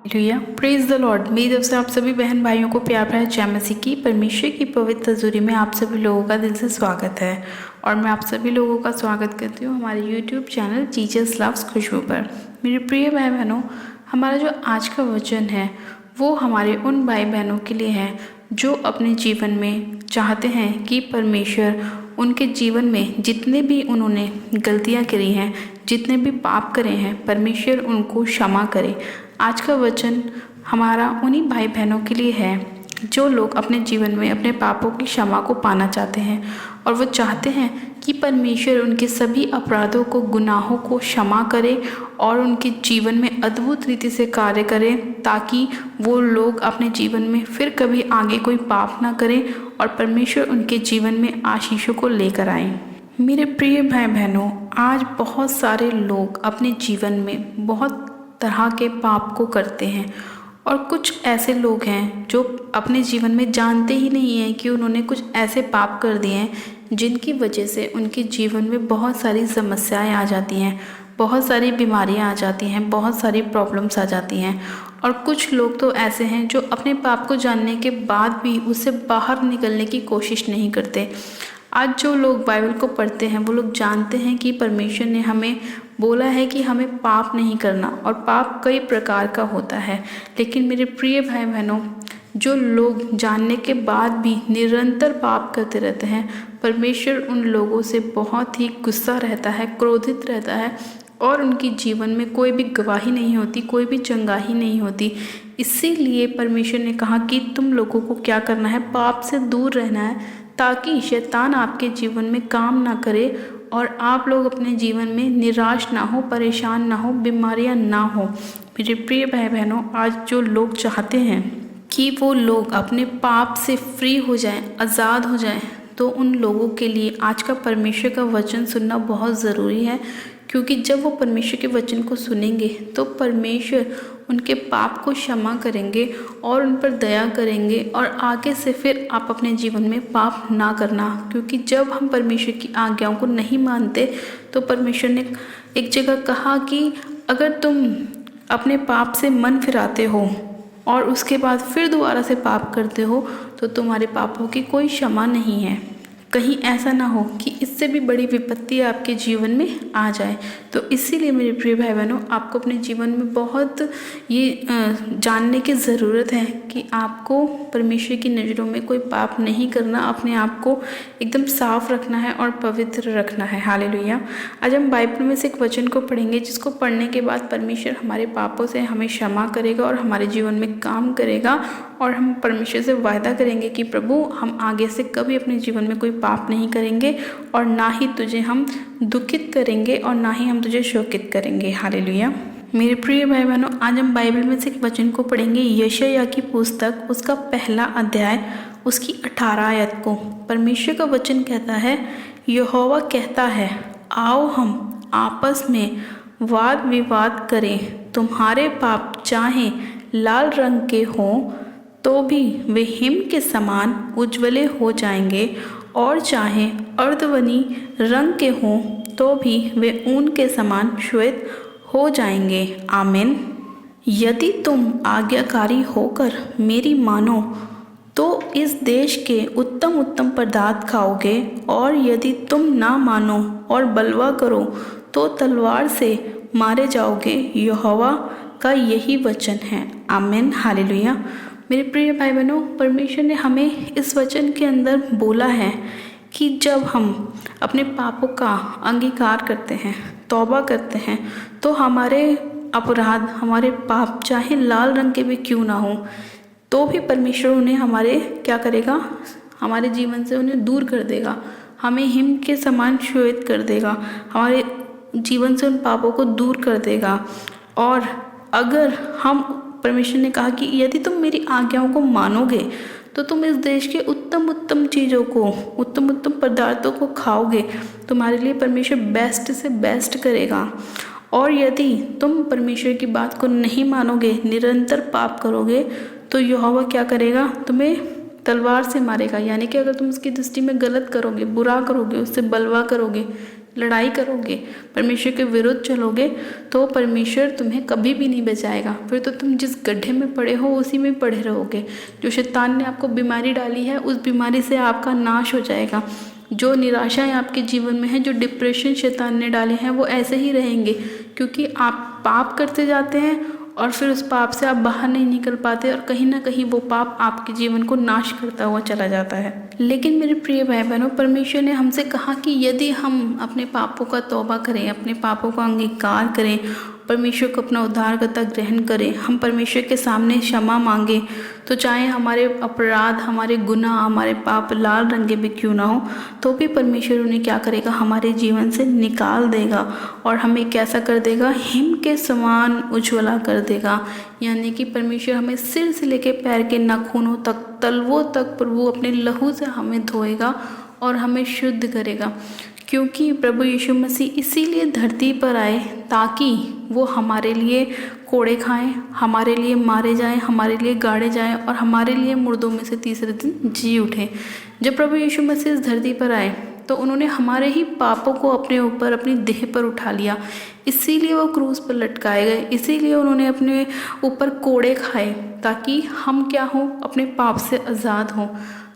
Hallelujah, praise the Lord. मेरी तरफ से आप सभी बहन भाइयों को प्यार भरा जय मसीह की परमेश्वर की पवित्र हजूरी में आप सभी लोगों का दिल से स्वागत है। और मैं आप सभी लोगों का स्वागत करती हूँ हमारे यूट्यूब चैनल जीसस लव्स खुशबू पर। मेरे प्रिय भाई बहनों, हमारा जो आज का वचन है वो हमारे उन भाई बहनों के लिए है जो अपने जीवन में चाहते हैं कि परमेश्वर उनके जीवन में जितने भी उन्होंने गलतियां करी हैं, जितने भी पाप करे हैं, परमेश्वर उनको क्षमा करे। आज का वचन हमारा उन्हीं भाई बहनों के लिए है जो लोग अपने जीवन में अपने पापों की क्षमा को पाना चाहते हैं और वो चाहते हैं कि परमेश्वर उनके सभी अपराधों को, गुनाहों को क्षमा करे और उनके जीवन में अद्भुत रीति से कार्य करे, ताकि वो लोग अपने जीवन में फिर कभी आगे कोई पाप ना करें और परमेश्वर उनके जीवन में आशीषों को लेकर आए। मेरे प्रिय भाई बहनों, आज बहुत सारे लोग अपने जीवन में बहुत तरह के पाप को करते हैं और कुछ ऐसे लोग हैं जो अपने जीवन में जानते ही नहीं हैं कि उन्होंने कुछ ऐसे पाप कर दिए हैं जिनकी वजह से उनके जीवन में बहुत सारी समस्याएं आ जाती हैं, बहुत सारी बीमारियां आ जाती हैं, बहुत सारी प्रॉब्लम्स आ जाती हैं। और कुछ लोग तो ऐसे हैं जो अपने पाप को जानने के बाद भी उससे बाहर निकलने की कोशिश नहीं करते। आज जो लोग बाइबल को पढ़ते हैं वो लोग जानते हैं कि परमेश्वर ने हमें बोला है कि हमें पाप नहीं करना, और पाप कई प्रकार का होता है। लेकिन मेरे प्रिय भाई बहनों, जो लोग जानने के बाद भी निरंतर पाप करते रहते हैं, परमेश्वर उन लोगों से बहुत ही गुस्सा रहता है, क्रोधित रहता है और उनके जीवन में कोई भी गवाही नहीं होती, कोई भी चंगाही नहीं होती। इसीलिए परमेश्वर ने कहा कि तुम लोगों को क्या करना है, पाप से दूर रहना है, ताकि शैतान आपके जीवन में काम ना करे और आप लोग अपने जीवन में निराश ना हो, परेशान ना हो, बीमारियां ना हो। मेरे प्रिय भाई बहनों, आज जो लोग चाहते हैं कि वो लोग अपने पाप से फ्री हो जाएं, आज़ाद हो जाएं, तो उन लोगों के लिए आज का परमेश्वर का वचन सुनना बहुत ज़रूरी है। क्योंकि जब वो परमेश्वर के वचन को सुनेंगे तो परमेश्वर उनके पाप को क्षमा करेंगे और उन पर दया करेंगे, और आगे से फिर आप अपने जीवन में पाप ना करना। क्योंकि जब हम परमेश्वर की आज्ञाओं को नहीं मानते तो परमेश्वर ने एक जगह कहा कि अगर तुम अपने पाप से मन फिराते हो और उसके बाद फिर दोबारा से पाप करते हो तो तुम्हारे पापों की कोई क्षमा नहीं है। कहीं ऐसा ना हो कि इससे भी बड़ी विपत्ति आपके जीवन में आ जाए। तो इसीलिए मेरे प्रिय भाई बहनों, आपको अपने जीवन में बहुत ये जानने की ज़रूरत है कि आपको परमेश्वर की नज़रों में कोई पाप नहीं करना, अपने आप को एकदम साफ रखना है और पवित्र रखना है। हालेलुया। आज हम बाइबल में से एक वचन को पढ़ेंगे जिसको पढ़ने के बाद परमेश्वर हमारे पापों से हमें क्षमा करेगा और हमारे जीवन में काम करेगा, और हम परमेश्वर से वायदा करेंगे कि प्रभु, हम आगे से कभी अपने जीवन में कोई पाप नहीं करेंगे और ना ही तुझे हम दुखित करेंगे और ना ही हम तुझे शोकित करेंगे। हालेलुया। मेरे प्रिय भाई बहनों, आज हम बाइबल में से एक वचन को पढ़ेंगे, यशायाह की पुस्तक, उसका पहला अध्याय, उसकी 18 आयत को। परमेश्वर का वचन कहता है, यहोवा कहता है, आओ हम आपस में वाद विवाद करें। तुम्हारे पाप चाहे लाल रंग के हों तो भी वे हिम के समान उज्ज्वले हो जाएंगे, और चाहे अर्धवनी रंग के हों तो भी वे ऊन के समान श्वेत हो जाएंगे। आमीन। यदि तुम आज्ञाकारी होकर मेरी मानो तो इस देश के उत्तम उत्तम पदार्थ खाओगे, और यदि तुम ना मानो और बलवा करो तो तलवार से मारे जाओगे। यहोवा का यही वचन है। आमीन। हालेलुया। मेरे प्रिय भाई बहनों, परमेश्वर ने हमें इस वचन के अंदर बोला है कि जब हम अपने पापों का अंगीकार करते हैं, तौबा करते हैं, तो हमारे अपराध, हमारे पाप चाहे लाल रंग के भी क्यों ना हो, तो भी परमेश्वर उन्हें हमारे क्या करेगा, हमारे जीवन से उन्हें दूर कर देगा, हमें हिम के समान श्वेत कर देगा, हमारे जीवन से उन पापों को दूर कर देगा। और अगर हम, परमेश्वर ने कहा कि यदि तुम मेरी आज्ञाओं को मानोगे तो तुम इस देश के उत्तम उत्तम चीज़ों को, उत्तम उत्तम पदार्थों को खाओगे, तुम्हारे लिए परमेश्वर बेस्ट से बेस्ट करेगा। और यदि तुम परमेश्वर की बात को नहीं मानोगे, निरंतर पाप करोगे, तो यहोवा क्या करेगा, तुम्हें तलवार से मारेगा। यानी कि अगर तुम उसकी दृष्टि में गलत करोगे, बुरा करोगे, उससे बलवा करोगे, लड़ाई करोगे, परमेश्वर के विरुद्ध चलोगे, तो परमेश्वर तुम्हें कभी भी नहीं बचाएगा। फिर तो तुम जिस गड्ढे में पड़े हो उसी में पड़े रहोगे। जो शैतान ने आपको बीमारी डाली है, उस बीमारी से आपका नाश हो जाएगा। जो निराशाएं आपके जीवन में हैं, जो डिप्रेशन शैतान ने डाले हैं, वो ऐसे ही रहेंगे, क्योंकि आप पाप करते जाते हैं और फिर उस पाप से आप बाहर नहीं निकल पाते, और कहीं ना कहीं वो पाप आपके जीवन को नाश करता हुआ चला जाता है। लेकिन मेरे प्रिय भाई बहनों, परमेश्वर ने हमसे कहा कि यदि हम अपने पापों का तौबा करें, अपने पापों का अंगीकार करें, परमेश्वर को अपना उद्धारकर्ता ग्रहण करें, हम परमेश्वर के सामने क्षमा मांगे, तो चाहे हमारे अपराध, हमारे गुनाह, हमारे पाप लाल रंगे भी क्यों ना हो, तो भी परमेश्वर उन्हें क्या करेगा, हमारे जीवन से निकाल देगा और हमें कैसा कर देगा, हिम के समान उज्ज्वला कर देगा। यानी कि परमेश्वर हमें सिर से लेकर पैर के नाखूनों तक, तलवों तक प्रभु अपने लहू से हमें धोएगा और हमें शुद्ध करेगा। क्योंकि प्रभु यीशु मसीह इसीलिए धरती पर आए ताकि वो हमारे लिए कोड़े खाएं, हमारे लिए मारे जाएं, हमारे लिए गाड़े जाएं और हमारे लिए मुर्दों में से तीसरे दिन जी उठे। जब प्रभु यीशु मसीह इस धरती पर आए तो उन्होंने हमारे ही पापों को अपने ऊपर, अपनी देह पर उठा लिया। इसीलिए वो क्रूस पर लटकाए गए, इसीलिए उन्होंने अपने ऊपर कोड़े खाए, ताकि हम क्या हों, अपने पाप से आज़ाद हों,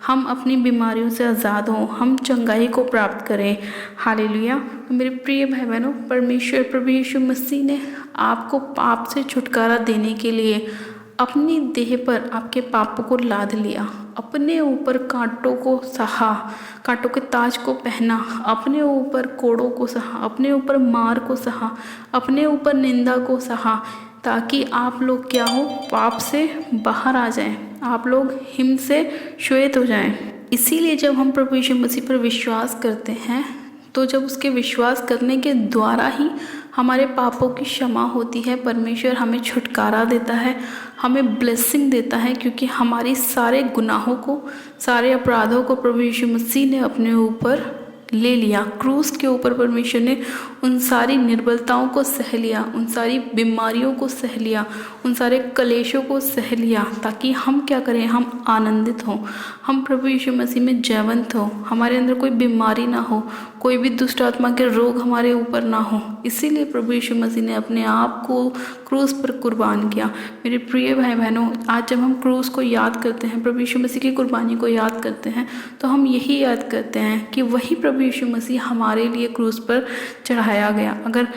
हम अपनी बीमारियों से आज़ाद हों, हम चंगाई को प्राप्त करें। हालेलुया। मेरे प्रिय भाई बहनों, परमेश्वर प्रभु यीशु मसीह ने आपको पाप से छुटकारा देने के लिए अपनी देह पर आपके पापों को लाद लिया, अपने ऊपर कांटों को सहा, कांटों के ताज को पहना, अपने ऊपर कोड़ों को सहा, अपने ऊपर मार को सहा, अपने ऊपर निंदा को सहा, ताकि आप लोग क्या हो, पाप से बाहर आ जाएं, आप लोग हिम से श्वेत हो जाएं। इसीलिए जब हम प्रभु यीशु मसीह पर विश्वास करते हैं, तो जब उसके विश्वास करने के द्वारा ही हमारे पापों की क्षमा होती है, परमेश्वर हमें छुटकारा देता है, हमें ब्लेसिंग देता है, क्योंकि हमारी सारे गुनाहों को, सारे अपराधों को प्रभु यीशु मसीह ने अपने ऊपर ले लिया। क्रूस के ऊपर परमेश्वर ने उन सारी निर्बलताओं को सह लिया, उन सारी बीमारियों को सह लिया, उन सारे कलेशों को सह लिया, ताकि हम क्या करें, हम आनंदित हों, हम प्रभु यीशु मसीह में जयवंत हो, हमारे अंदर कोई बीमारी ना हो, कोई भी दुष्ट आत्मा के रोग हमारे ऊपर ना हो। इसीलिए प्रभु यीशु मसीह ने अपने आप को क्रूस पर कुर्बान किया। मेरे प्रिय भाई बहनों, आज जब हम क्रूस को याद करते हैं, प्रभु यीशु मसीह की कुर्बानी को याद करते हैं, तो हम यही याद करते हैं कि वही प्रभु यीशु मसीह हमारे लिए क्रूस पर चढ़ाया गया। अगर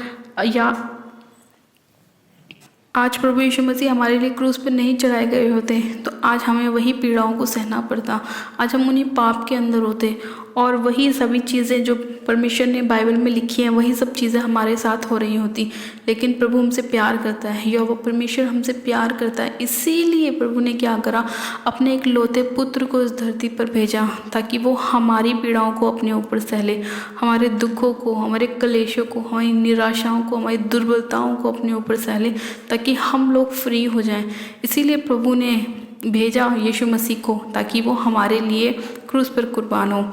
आज प्रभु यीशु मसीह हमारे लिए क्रूस पर नहीं चढ़ाए गए होते, तो आज हमें वही पीड़ाओं को सहना पड़ता, आज हम उन्हीं पाप के अंदर होते, और वही सभी चीज़ें जो परमेश्वर ने बाइबल में लिखी हैं, वही सब चीज़ें हमारे साथ हो रही होती। लेकिन प्रभु हमसे प्यार करता है, यहोवा परमेश्वर हमसे प्यार करता है, इसीलिए प्रभु ने क्या करा, अपने एक लौते पुत्र को इस धरती पर भेजा, ताकि वो हमारी पीड़ाओं को अपने ऊपर सह ले, हमारे दुखों को, हमारे कलेशों को, हमारी निराशाओं को, हमारी दुर्बलताओं को अपने ऊपर सह ले, ताकि हम लोग फ्री हो जाएं। इसीलिए प्रभु ने भेजा यीशु मसीह को, ताकि वो हमारे लिए क्रूस पर कुर्बान हो।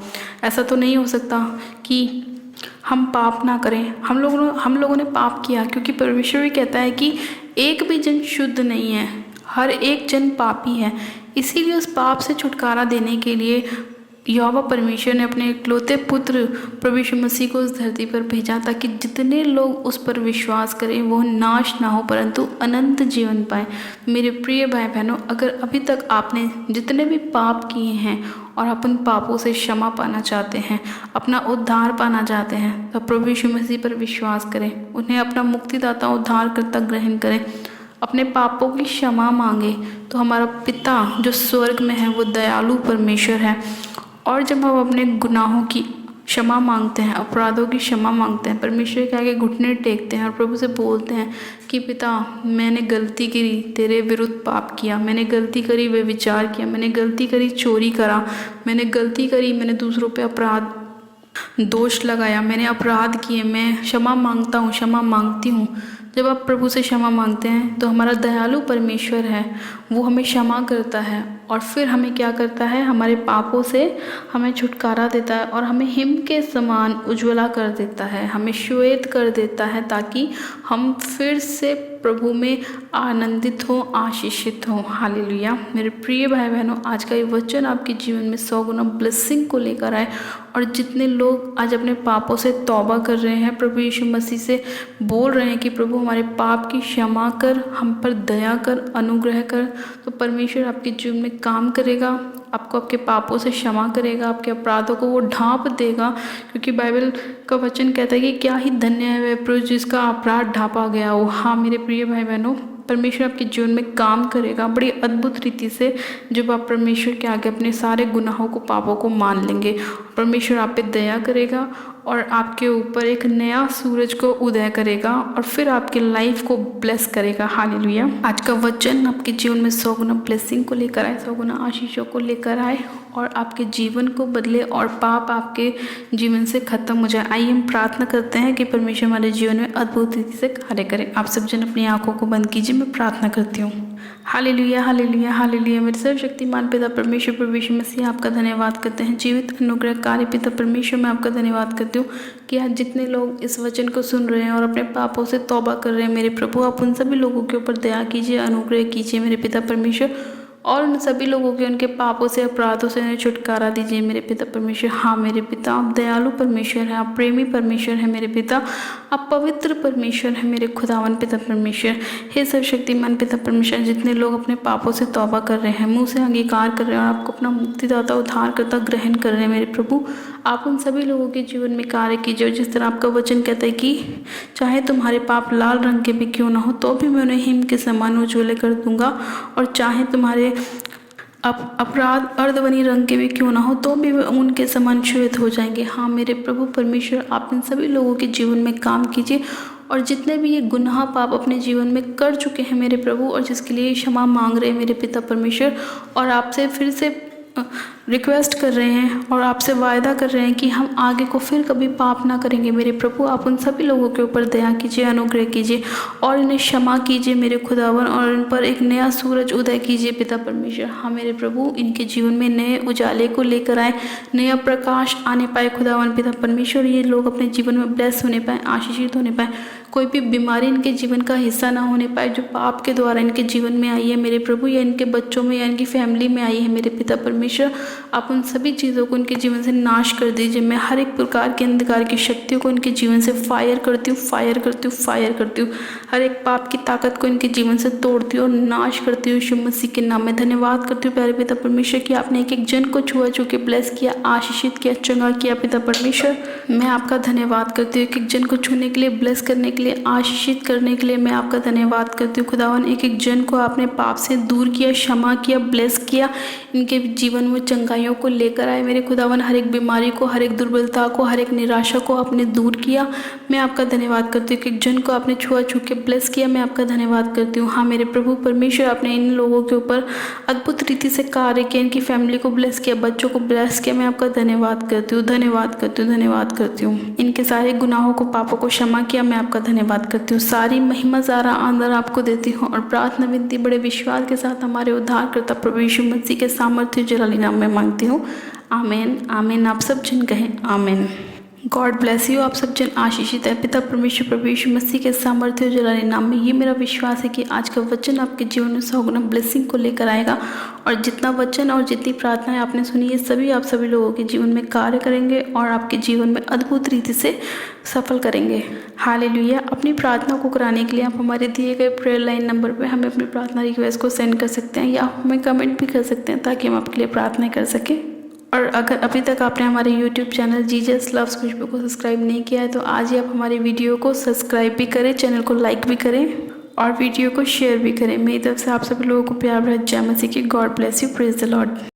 ऐसा तो नहीं हो सकता कि हम पाप ना करें। हम लोगों ने पाप किया, क्योंकि परमेश्वर भी कहता है कि एक भी जन शुद्ध नहीं है, हर एक जन पापी है। इसीलिए उस पाप से छुटकारा देने के लिए यहोवा परमेश्वर ने अपने इकलौते पुत्र प्रभु यीशु मसीह को इस धरती पर भेजा, ताकि जितने लोग उस पर विश्वास करें वो नाश ना हो, परंतु अनंत जीवन पाएं। मेरे प्रिय भाई बहनों, अगर अभी तक आपने जितने भी पाप किए हैं और अपन पापों से क्षमा पाना चाहते हैं, अपना उद्धार पाना चाहते हैं, तो प्रभु यीशु मसीह पर विश्वास करें, उन्हें अपना मुक्तिदाता उद्धारकर्ता ग्रहण करें, अपने पापों की क्षमा मांगे, तो हमारा पिता जो स्वर्ग में है वो दयालु परमेश्वर है। और जब हम अपने गुनाहों की क्षमा मांगते हैं, अपराधों की क्षमा मांगते हैं, परमेश्वर के आगे घुटने टेकते हैं और प्रभु से बोलते हैं कि पिता, मैंने गलती करी, तेरे विरुद्ध पाप किया, मैंने गलती करी, व्यभिचार किया, मैंने गलती करी, चोरी करा, मैंने गलती करी, मैंने दूसरों पे अपराध दोष लगाया, मैंने अपराध किए, मैं क्षमा मांगता हूँ, क्षमा मांगती हूँ। जब आप प्रभु से क्षमा मांगते हैं तो हमारा दयालु परमेश्वर है, वो हमें क्षमा करता है और फिर हमें क्या करता है, हमारे पापों से हमें छुटकारा देता है और हमें हिम के समान उज्ज्वला कर देता है, हमें श्वेत कर देता है, ताकि हम फिर से प्रभु में आनंदित हो, आशीषित हो। हालेलुया। मेरे प्रिय भाई बहनों, आज का ये वचन आपके जीवन में 100 गुना ब्लेसिंग को लेकर आए। और जितने लोग आज अपने पापों से तौबा कर रहे हैं, प्रभु यीशु मसीह से बोल रहे हैं कि प्रभु हमारे पाप की क्षमा कर, हम पर दया कर, अनुग्रह कर, तो परमेश्वर आपके जीवन में काम करेगा, आपको आपके पापों से क्षमा करेगा, आपके अपराधों को वो ढांप देगा। क्योंकि बाइबल का वचन कहता है कि क्या ही धन्य है वह पुरुष जिसका अपराध ढांपा गया हो। हाँ मेरे प्रिय भाई बहनों, परमेश्वर आपके जीवन में काम करेगा बड़ी अद्भुत रीति से, जब आप परमेश्वर के आगे अपने सारे गुनाहों को, पापों को मान लेंगे। परमेश्वर आप पे दया करेगा और आपके ऊपर एक नया सूरज को उदय करेगा और फिर आपकी लाइफ को ब्लेस करेगा। हालेलुया। आज का वचन आपके जीवन में 100 गुना ब्लेसिंग को लेकर आए, 100 गुना आशीषों को लेकर आए और आपके जीवन को बदले और पाप आपके जीवन से खत्म हो जाए। आइए हम प्रार्थना करते हैं कि परमेश्वर हमारे जीवन में अद्भुत रीति से कार्य करे। आप सब जन अपनी आंखों को बंद कीजिए, मैं प्रार्थना करती हूँ। Hallelujah, hallelujah, hallelujah. मेरे सर्वशक्तिमान पिता परमेश्वर, प्रभु यीशु मसीह, आपका धन्यवाद करते हैं। जीवित अनुग्रहकारी पिता परमेश्वर, मैं आपका धन्यवाद करती हूँ कि आज जितने लोग इस वचन को सुन रहे हैं और अपने पापों से तौबा कर रहे हैं, मेरे प्रभु आप उन सभी लोगों के ऊपर दया कीजिए, अनुग्रह कीजिए मेरे पिता परमेश्वर, और उन सभी लोगों के उनके पापों से, अपराधों से उन्हें छुटकारा दीजिए मेरे पिता परमेश्वर। हाँ मेरे पिता, आप दयालु परमेश्वर हैं, आप प्रेमी परमेश्वर हैं मेरे पिता, आप पवित्र परमेश्वर हैं मेरे खुदावन पिता परमेश्वर। हे सर्वशक्तिमान पिता परमेश्वर, जितने लोग अपने पापों से तौबा कर रहे हैं, मुंह से अंगीकार कर रहे हैं और आपको अपना मुक्तिदाता, उद्धारकर्ता ग्रहण कर रहे हैं मेरे प्रभु, आप उन सभी लोगों के जीवन में कार्य कीजिए। जिस तरह आपका वचन कहता है कि चाहे तुम्हारे पाप लाल रंग के भी क्यों ना हो, तो भी मैं उन्हें हिम के समान उज्ज्वल कर दूंगा, और चाहे तुम्हारे अपराध अर्धवनी रंग के भी क्यों ना हो, तो भी वे उनके समान श्वेत हो जाएंगे। हाँ मेरे प्रभु परमेश्वर, आप इन सभी लोगों के जीवन में काम कीजिए, और जितने भी ये गुनाह पाप अपने जीवन में कर चुके हैं मेरे प्रभु, और जिसके लिए क्षमा मांग रहे हैं मेरे पिता परमेश्वर, और आपसे फिर से रिक्वेस्ट कर रहे हैं और आपसे वायदा कर रहे हैं कि हम आगे को फिर कभी पाप ना करेंगे, मेरे प्रभु आप उन सभी लोगों के ऊपर दया कीजिए, अनुग्रह कीजिए और इन्हें क्षमा कीजिए मेरे खुदावन, और इन पर एक नया सूरज उदय कीजिए पिता परमेश्वर। हाँ मेरे प्रभु, इनके जीवन में नए उजाले को लेकर आए, नया प्रकाश आने पाए खुदावन पिता परमेश्वर। ये लोग अपने जीवन में ब्लेस होने पाए, आशीषित होने पाए, कोई भी बीमारी इनके जीवन का हिस्सा ना होने पाए जो पाप के द्वारा इनके जीवन में आई है मेरे प्रभु, या इनके बच्चों में या इनकी फैमिली में आई है मेरे पिता परमेश्वर। आप उन सभी चीज़ों को इनके जीवन से नाश कर दीजिए। मैं हर एक प्रकार के अंधकार की शक्तियों को इनके जीवन से फायर करती हूँ, फायर करती हूँ, फायर करती हूँ। हर एक पाप की ताकत को इनके जीवन से तोड़ती हूँ और नाश करती हूँ यीशु मसीह के नाम में। धन्यवाद करती हूँ प्यारे पिता परमेश्वर कि आपने एक एक जन को छुआ छू के ब्लेस किया, आशीषित किया, चंगा किया पिता परमेश्वर। मैं आपका धन्यवाद करती हूँ एक एक जन को छूने के लिए, ब्लेस करने के लिए, आशीषित करने के लिए मैं आपका धन्यवाद करती हूँ खुदावन। एक एक जन को आपने पाप से दूर किया, क्षमा किया, ब्लेस किया, इनके जीवन में चंगाइयों को लेकर आए मेरे खुदावन। हर एक बीमारी को, हर एक दुर्बलता को, हर एक निराशा को आपने दूर किया, मैं आपका धन्यवाद करती हूँ। एक एक जन को आपने छुआ छू के ब्लेस किया, मैं आपका धन्यवाद करती हूँ। हाँ मेरे प्रभु परमेश्वर, आपने इन लोगों के ऊपर अद्भुत रीति से कार्य किया, इनकी फैमिली को ब्लेस किया, बच्चों को ब्लेस किया, मैं आपका धन्यवाद करती हूँ, धन्यवाद करती हूँ, धन्यवाद करती हूँ। इनके सारे गुनाहों को, पापों को क्षमा किया, मैं आपका धन्यवाद करती हूँ। सारी महिमा सारा आदर आपको देती हूँ और प्रार्थना विनती बड़े विश्वास के साथ हमारे उद्धारकर्ता प्रभु यीशु मसीह के सामर्थ्य जलाली नाम में मांगती हूँ, आमीन, आमीन। आप सब जन कहें आमीन। God bless you. आप सब जन आशीषित है पिता परमेश्वर प्रभु यीशु मसीह के सामर्थ्य जलाली नाम में। ये मेरा विश्वास है कि आज का वचन आपके जीवन में 100 गुना ब्लेसिंग को लेकर आएगा, और जितना वचन और जितनी प्रार्थनाएं आपने सुनी ये सभी आप सभी लोगों के जीवन में कार्य करेंगे और आपके जीवन में अद्भुत रीति से सफल करेंगे। हालेलुया। अपनी प्रार्थना को कराने के लिए आप हमारे दिए गए प्रेयर लाइन नंबर पर हमें अपनी प्रार्थना रिक्वेस्ट को सेंड कर सकते हैं, या हमें कमेंट भी कर सकते हैं ताकि हम आपके लिए प्रार्थना कर सकें। और अगर अभी तक आपने हमारे YouTube चैनल जीसस लव्स खुशबू को सब्सक्राइब नहीं किया है तो आज ही आप हमारी वीडियो को सब्सक्राइब भी करें, चैनल को लाइक भी करें और वीडियो को शेयर भी करें। मेरी तरफ से आप सभी लोगों को प्यार भरा जय मसीह की। God bless you, praise the Lord.